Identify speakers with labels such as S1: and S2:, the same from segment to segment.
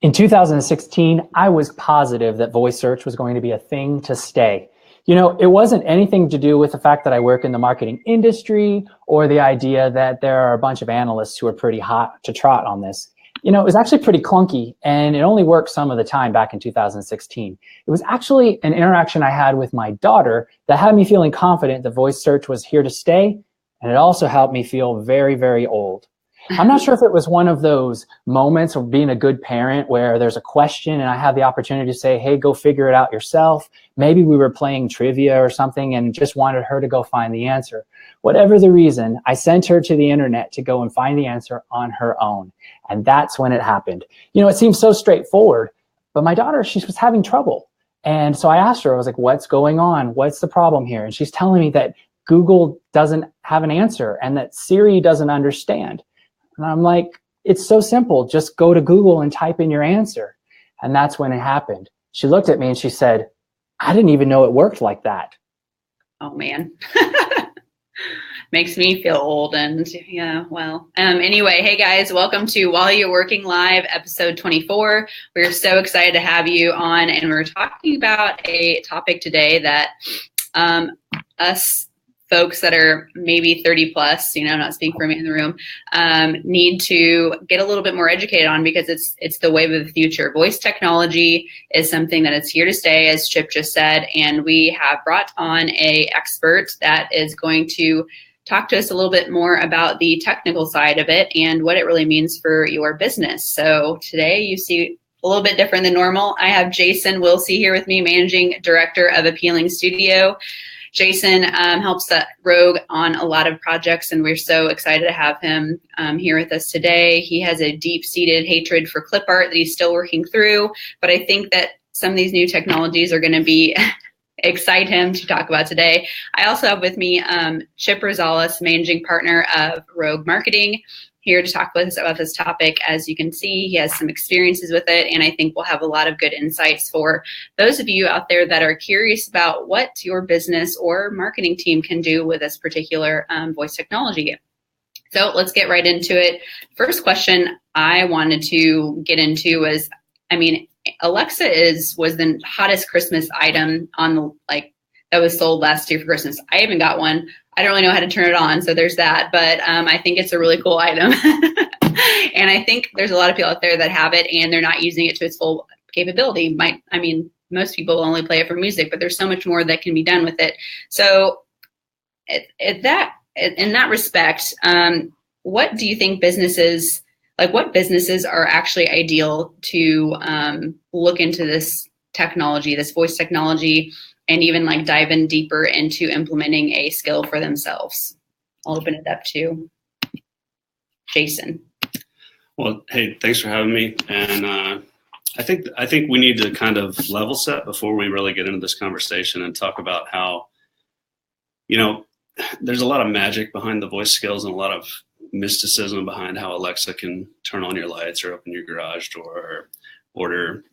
S1: In 2016, I was positive that voice search was going to be a thing to stay. It wasn't anything to do with the fact that I work in the marketing industry or the idea that there are a bunch of analysts who are pretty hot to trot on this. It was actually pretty clunky, and it only worked some of the time back in 2016. It was actually an interaction I had with my daughter that had me feeling confident that voice search was here to stay, and it also helped me feel very, very old. I'm not sure if it was one of those moments of being a good parent where there's a question and I have the opportunity to say, hey, go figure it out yourself. Maybe we were playing trivia or something and just wanted her to go find the answer. Whatever the reason, I sent her to the internet to go and find the answer on her own. And that's when it happened. It seems so straightforward, but my daughter, she was having trouble. And so I asked her, I was like, what's going on? What's the problem here? And she's telling me that Google doesn't have an answer and that Siri doesn't understand. And I'm like, it's so simple. Just go to Google and type in your answer. And that's when it happened. She looked at me and she said, I didn't even know it worked like that.
S2: Oh, man. Makes me feel old. And yeah, well, anyway, hey guys, welcome to While You're Working Live, episode 24. We're so excited to have you on. And we're talking about a topic today that us folks that are maybe 30 plus, not speaking for me in the room, need to get a little bit more educated on, because it's the wave of the future. Voice technology is something that is here to stay, as Chip just said, and we have brought on a expert that is going to talk to us a little bit more about the technical side of it and what it really means for your business. So today you see a little bit different than normal. I have Jason Wilsey here with me, Managing Director of Appealing Studio. Jason helps Rogue on a lot of projects, and we're so excited to have him here with us today. He has a deep-seated hatred for clip art that he's still working through, but I think that some of these new technologies are going to be excite him to talk about today. I also have with me Chip Rosales, Managing Partner of Rogue Marketing, here to talk with us about this topic. As you can see, he has some experiences with it, and I think we'll have a lot of good insights for those of you out there that are curious about what your business or marketing team can do with this particular voice technology. So let's get right into it. First question I wanted to get into was, Alexa was the hottest Christmas item on that was sold last year for Christmas. I even got one. I don't really know how to turn it on, so there's that. But I think it's a really cool item. And I think there's a lot of people out there that have it and they're not using it to its full capability. Most people only play it for music, but there's so much more that can be done with it. So in that respect, what do you think what businesses are actually ideal to look into this technology, this voice technology, and even dive in deeper into implementing a skill for themselves? I'll open it up to Jason.
S3: Well, hey, thanks for having me. And I think we need to kind of level set before we really get into this conversation and talk about how, there's a lot of magic behind the voice skills and a lot of mysticism behind how Alexa can turn on your lights or open your garage door or order,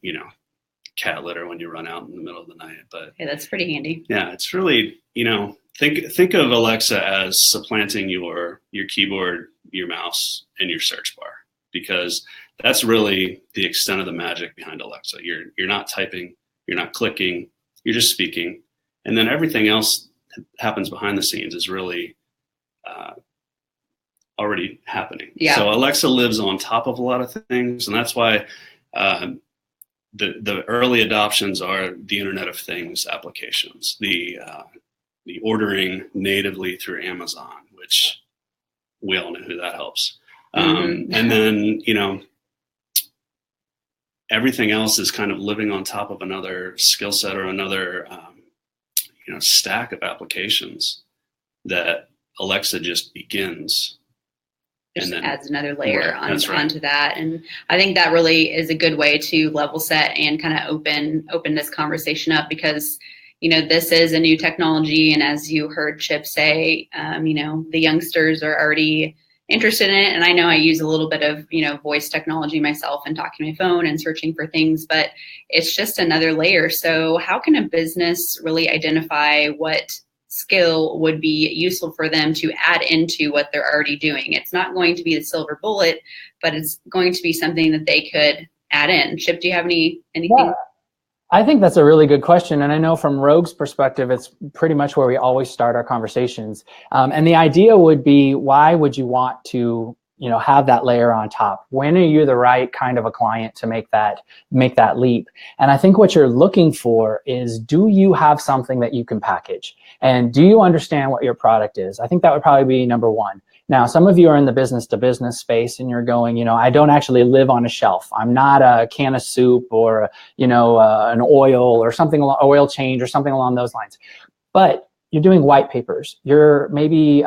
S3: cat litter when you run out in the middle of the night. But
S2: yeah, that's pretty handy.
S3: Yeah, it's really, think of Alexa as supplanting your keyboard, your mouse, and your search bar, because that's really the extent of the magic behind Alexa. You're not typing, you're not clicking, you're just speaking, and then everything else that happens behind the scenes is really already happening.
S2: Yeah.
S3: So Alexa lives on top of a lot of things, and that's why the early adoptions are the Internet of Things applications, the ordering natively through Amazon, which we all know who that helps. And then, everything else is kind of living on top of another skill set or another, stack of applications that Alexa just begins.
S2: Just adds another layer onto that. And I think that really is a good way to level set and kind of open this conversation up, because, this is a new technology. And as you heard Chip say, the youngsters are already interested in it. And I know I use a little bit of, voice technology myself and talking to my phone and searching for things, but it's just another layer. So how can a business really identify what skill would be useful for them to add into what they're already doing? It's not going to be the silver bullet, but it's going to be something that they could add in? Chip, do you have anything?
S1: Yeah. I think that's a really good question. And I know from Rogue's perspective, it's pretty much where we always start our conversations. And the idea would be, why would you want to, have that layer on top? When are you the right kind of a client to make that leap? And I think what you're looking for is, do you have something that you can package? And do you understand what your product is? I think that would probably be number one. Now, some of you are in the business to business space and you're going, I don't actually live on a shelf. I'm not a can of soup or, an oil or something, oil change or something along those lines. But you're doing white papers. You're maybe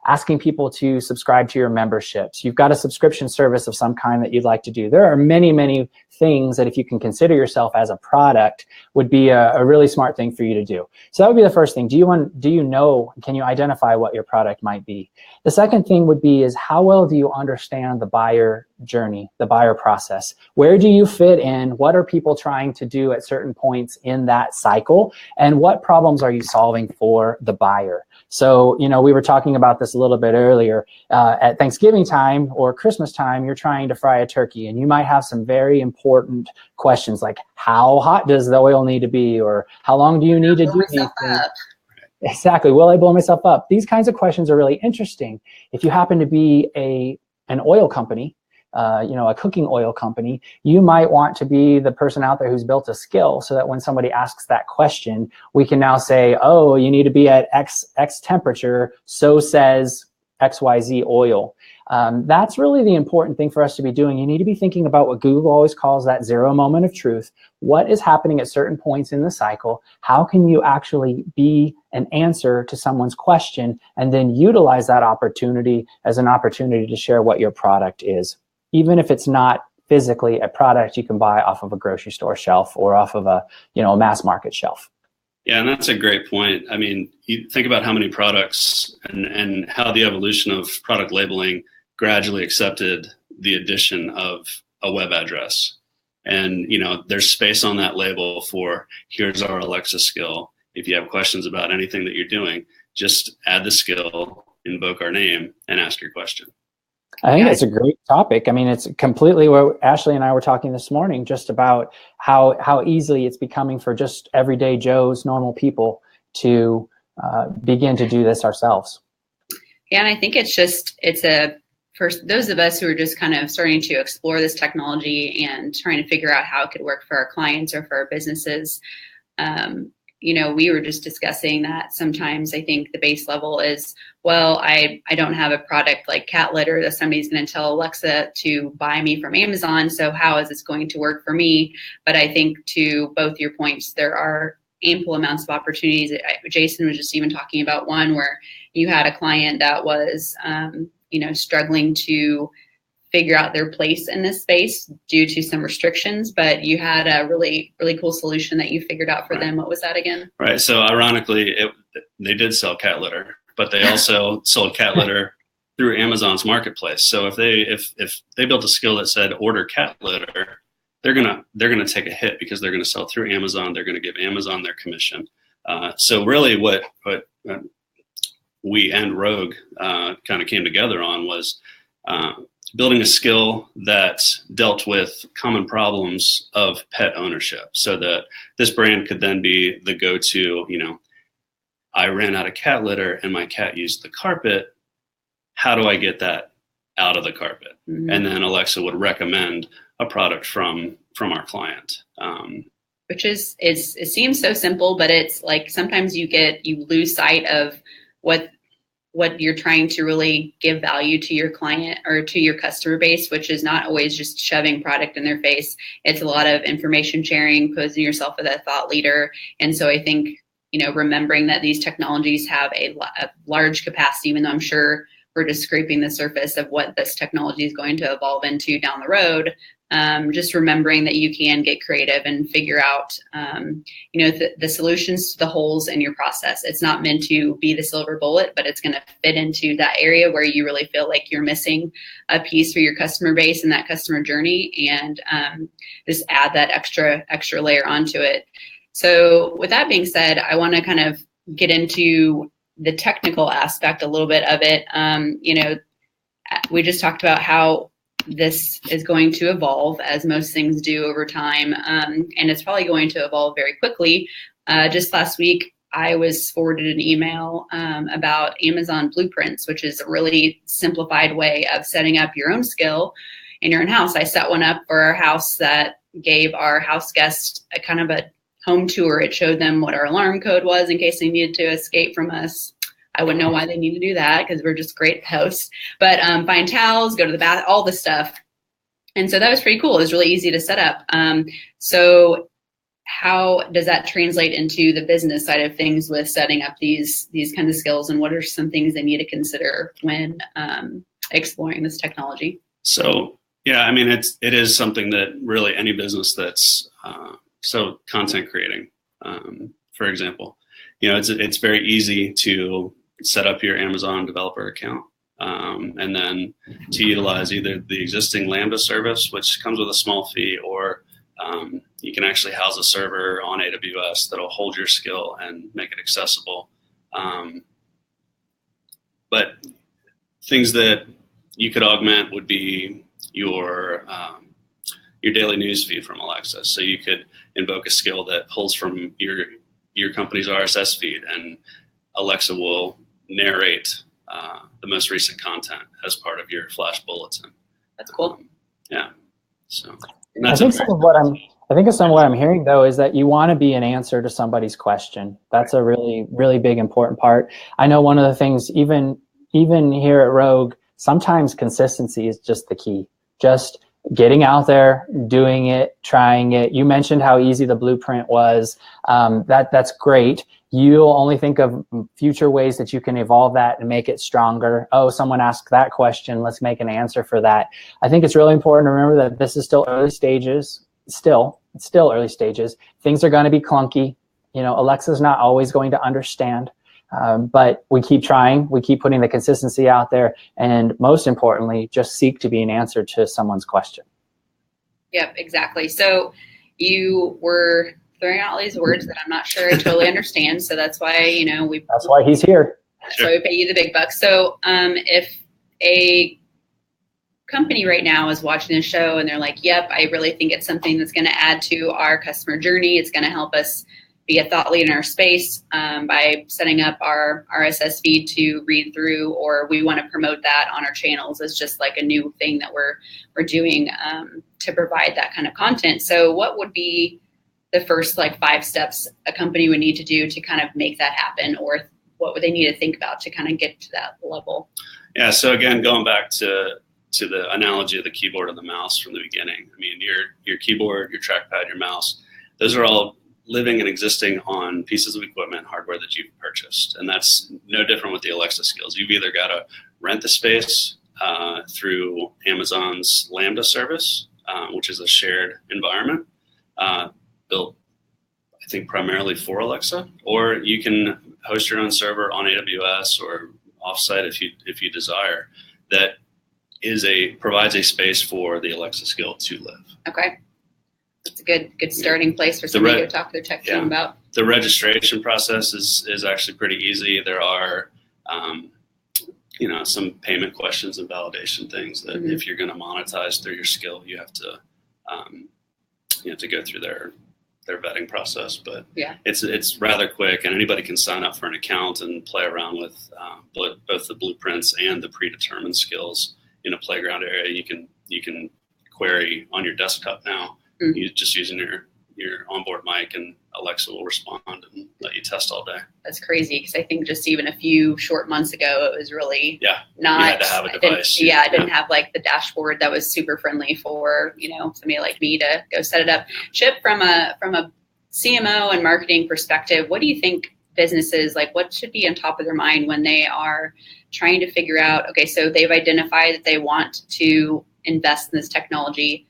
S1: asking people to subscribe to your memberships. You've got a subscription service of some kind that you'd like to do. There are many, many things that, if you can consider yourself as a product, would be a really smart thing for you to do. So that would be the first thing. Can you identify what your product might be? The second thing would be, is how well do you understand the buyer journey, the buyer process? Where do you fit in? What are people trying to do at certain points in that cycle? And what problems are you solving for the buyer? So, we were talking about this a little bit earlier. At Thanksgiving time or Christmas time, you're trying to fry a turkey, and you might have some very important questions like, how hot does the oil need to be? Or how long do you need to do these things? Exactly. Will I blow myself up? These kinds of questions are really interesting. If you happen to be an oil company, a cooking oil company, you might want to be the person out there who's built a skill, so that when somebody asks that question, we can now say, oh, you need to be at X temperature, so says XYZ oil. That's really the important thing for us to be doing. You need to be thinking about what Google always calls that zero moment of truth. What is happening at certain points in the cycle? How can you actually be an answer to someone's question, and then utilize that opportunity as an opportunity to share what your product is? Even if it's not physically a product you can buy off of a grocery store shelf or off of a mass market shelf.
S3: Yeah, and that's a great point. I mean, you think about how many products and how the evolution of product labeling gradually accepted the addition of a web address. And, there's space on that label for, here's our Alexa skill. If you have questions about anything that you're doing, just add the skill, invoke our name, and ask your question.
S1: I think it's a great topic. I mean, it's completely what Ashley and I were talking this morning, just about how easily it's becoming for just everyday Joes, normal people, to begin to do this ourselves.
S2: Yeah, and I think for those of us who are just kind of starting to explore this technology and trying to figure out how it could work for our clients or for our businesses. We were just discussing that sometimes I think the base level is, well, I don't have a product like cat litter that somebody's going to tell Alexa to buy me from Amazon. So how is this going to work for me? But I think, to both your points, there are ample amounts of opportunities. Jason was just even talking about one where you had a client that was, struggling to figure out their place in this space due to some restrictions, but you had a really, really cool solution that you figured out for them. What was that again?
S3: Right. So ironically, they did sell cat litter, but they also sold cat litter through Amazon's marketplace. So if they built a skill that said order cat litter, they're gonna take a hit, because they're gonna sell through Amazon. They're gonna give Amazon their commission. So really, what we and Rogue kind of came together on was building a skill that dealt with common problems of pet ownership, so that this brand could then be the go-to. I ran out of cat litter and my cat used the carpet. How do I get that out of the carpet? Mm-hmm. And then Alexa would recommend a product from our client.
S2: Which it seems so simple, but it's like sometimes you lose sight of what you're trying to really give value to your client or to your customer base, which is not always just shoving product in their face. It's a lot of information sharing, posing yourself as a thought leader. And so I think, remembering that these technologies have a large capacity, even though I'm sure we're just scraping the surface of what this technology is going to evolve into down the road. Just remembering that you can get creative and figure out, the solutions to the holes in your process. It's not meant to be the silver bullet, but it's going to fit into that area where you really feel like you're missing a piece for your customer base and that customer journey, and just add that extra layer onto it. So with that being said, I want to kind of get into the technical aspect a little bit of it. We just talked about how this is going to evolve, as most things do over time, and it's probably going to evolve very quickly. Just last week, I was forwarded an email about Amazon Blueprints, which is a really simplified way of setting up your own skill in your own house. I set one up for our house that gave our house guests a kind of a home tour. It showed them what our alarm code was in case they needed to escape from us. I wouldn't know why they need to do that because we're just great hosts. But find towels, go to the bath, all the stuff. And so that was pretty cool. It was really easy to set up. So how does that translate into the business side of things with setting up these kinds of skills, and what are some things they need to consider when exploring this technology?
S3: So yeah, I mean, it is something that really any business that's so content creating, for example, it's very easy to set up your Amazon developer account and then to utilize either the existing Lambda service, which comes with a small fee, or you can actually house a server on AWS that'll hold your skill and make it accessible. But things that you could augment would be your daily news feed from Alexa. So you could invoke a skill that pulls from your company's RSS feed, and Alexa will narrate the most recent content as part of your flash bulletin.
S2: That's cool.
S3: Yeah. So
S1: I think some of what I'm hearing though is that you want to be an answer to somebody's question. That's a really, really big important part. I know one of the things, even here at Rogue, sometimes consistency is just the key. Just getting out there, doing it, trying it. You mentioned how easy the blueprint was. That's great. You'll only think of future ways that you can evolve that and make it stronger. Oh, someone asked that question. Let's make an answer for that. I think it's really important to remember that this is still early stages. It's still early stages. Things are going to be clunky. Alexa's not always going to understand. But we keep trying, we keep putting the consistency out there, and most importantly, just seek to be an answer to someone's question.
S2: Yep, exactly. So you were throwing out all these words that I'm not sure I totally understand. So that's why,
S1: that's why he's here.
S2: That's why we pay you the big bucks. So if a company right now is watching the show and they're like, yep, I really think it's something that's going to add to our customer journey. It's going to help us be a thought leader in our space by setting up our RSS feed to read through, or we want to promote that on our channels as just like a new thing that we're doing to provide that kind of content. So what would be the first 5 steps a company would need to do to kind of make that happen, or what would they need to think about to kind of get to that level?
S3: Yeah. So again, going back to the analogy of the keyboard and the mouse from the beginning, I mean, your keyboard, your trackpad, your mouse, those are all living and existing on pieces of equipment, hardware that you've purchased. And that's no different with the Alexa skills. You've either got to rent the space through Amazon's Lambda service, which is a shared environment built, I think, primarily for Alexa, or you can host your own server on AWS or offsite if you desire. That provides a space for the Alexa skill to live.
S2: Okay. It's a good starting place for somebody to talk to their tech team about.
S3: The registration process is actually pretty easy. There are, some payment questions and validation things that if you're going to monetize through your skill, you have to, go through their vetting process. But it's rather quick, and anybody can sign up for an account and play around with both the blueprints and the predetermined skills in a playground area. You can query on your desktop now. You just using your onboard mic, and Alexa will respond and let you test all day.
S2: That's crazy, because I think just even a few short months ago, it was really not.
S3: You had to have a device.
S2: I didn't have the dashboard that was super friendly for somebody like me to go set it up. Chip, from a CMO and marketing perspective, what do you think businesses what should be on top of their mind when they are trying to figure out? Okay, so they've identified that they want to invest in this technology.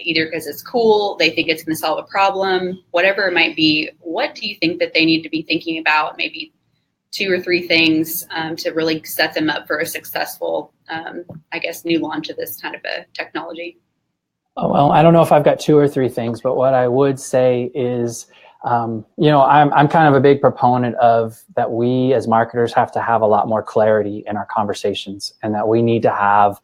S2: Either because it's cool, they think it's going to solve a problem, whatever it might be. What do you think that they need to be thinking about? Maybe 2 or 3 things to really set them up for a successful, new launch of this kind of a technology.
S1: Oh, well, I don't know if I've got 2 or 3 things, but what I would say is, I'm kind of a big proponent of that we as marketers have to have a lot more clarity in our conversations, and that we need to have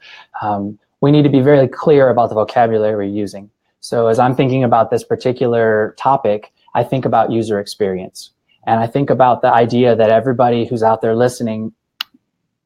S1: we need to be very clear about the vocabulary we're using. So as I'm thinking about this particular topic, I think about user experience. And I think about the idea that everybody who's out there listening,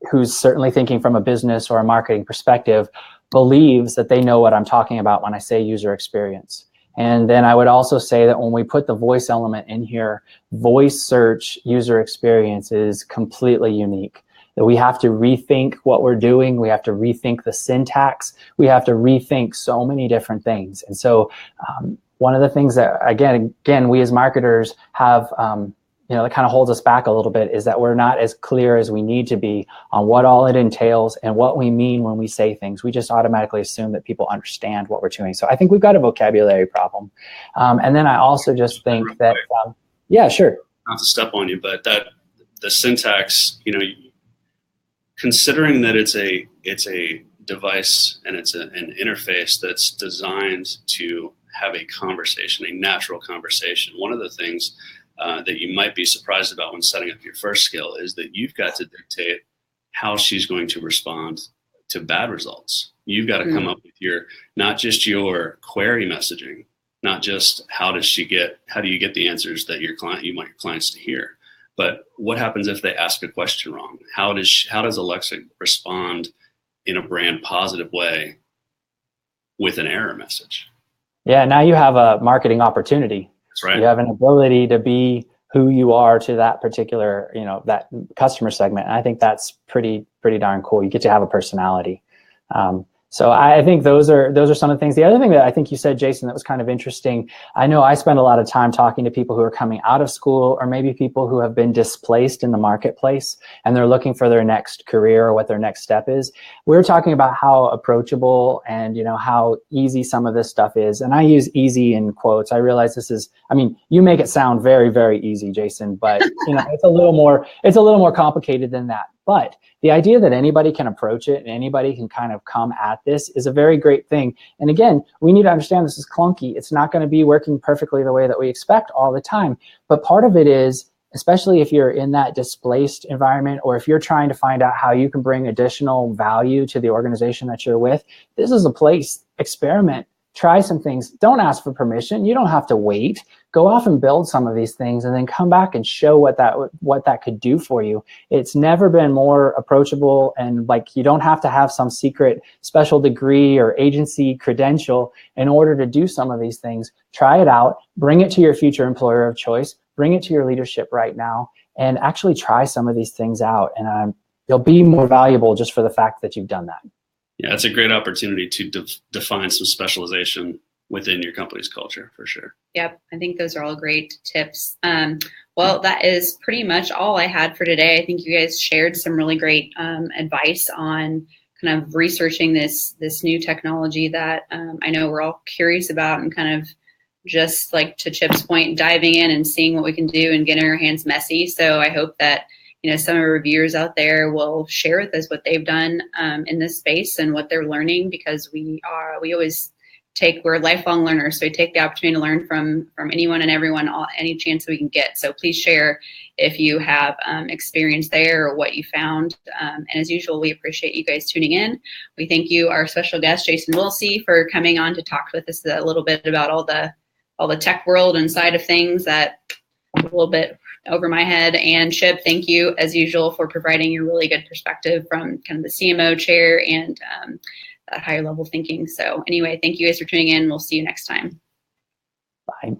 S1: who's certainly thinking from a business or a marketing perspective, believes that they know what I'm talking about when I say user experience. And then I would also say that when we put the voice element in here, voice search user experience is completely unique. That we have to rethink what we're doing. We have to rethink the syntax. We have to rethink so many different things. And so one of the things that, again, we as marketers have, that kind of holds us back a little bit is that we're not as clear as we need to be on what all it entails and what we mean when we say things. We just automatically assume that people understand what we're doing. So I think we've got a vocabulary problem. And then I also just think that, yeah, sure.
S3: Not to step on you, but that the syntax, considering that it's a device and it's an interface that's designed to have a conversation, a natural conversation. One of the things that you might be surprised about when setting up your first skill is that you've got to dictate how she's going to respond to bad results. You've got to come up with not just your query messaging, not just how do you get the answers that you want your clients to hear, but what happens if they ask a question wrong? How does Alexa respond in a brand positive way with an error message?
S1: Yeah, now you have a marketing opportunity.
S3: That's right.
S1: You have an ability to be who you are to that particular, that customer segment. And I think that's pretty darn cool. You get to have a personality. So I think those are some of the things. The other thing that I think you said, Jason, that was kind of interesting. I know I spend a lot of time talking to people who are coming out of school, or maybe people who have been displaced in the marketplace and they're looking for their next career or what their next step is. We're talking about how approachable and how easy some of this stuff is. And I use easy in quotes. I realize you make it sound very, very easy, Jason, but it's a little more complicated than that. But the idea that anybody can approach it and anybody can kind of come at this is a very great thing. And again, we need to understand this is clunky. It's not going to be working perfectly the way that we expect all the time. But part of it is, especially if you're in that displaced environment, or if you're trying to find out how you can bring additional value to the organization that you're with, this is a place. Experiment. Try some things. Don't ask for permission. You don't have to wait. Go off and build some of these things and then come back and show what that could do for you. It's never been more approachable, and you don't have to have some secret special degree or agency credential in order to do some of these things. Try it out. Bring it to your future employer of choice. Bring it to your leadership right now and actually try some of these things out. And you'll be more valuable just for the fact that you've done that.
S3: Yeah, it's a great opportunity to define some specialization within your company's culture, for sure.
S2: Yep, I think those are all great tips. Well, that is pretty much all I had for today. I think you guys shared some really great advice on kind of researching this new technology that I know we're all curious about, and kind of just like to Chip's point, diving in and seeing what we can do and getting our hands messy. So I hope that some of our reviewers out there will share with us what they've done in this space and what they're learning, because we always we're lifelong learners. So we take the opportunity to learn from anyone and everyone, any chance we can get. So please share if you have experience there or what you found. And as usual, we appreciate you guys tuning in. We thank you, our special guest, Jason Wilsey, for coming on to talk with us a little bit about all the tech world and side of things that a little bit over my head. And Chip, thank you as usual for providing your really good perspective from kind of the CMO chair and that higher level thinking. So anyway, thank you guys for tuning in. We'll see you next time.
S1: Bye.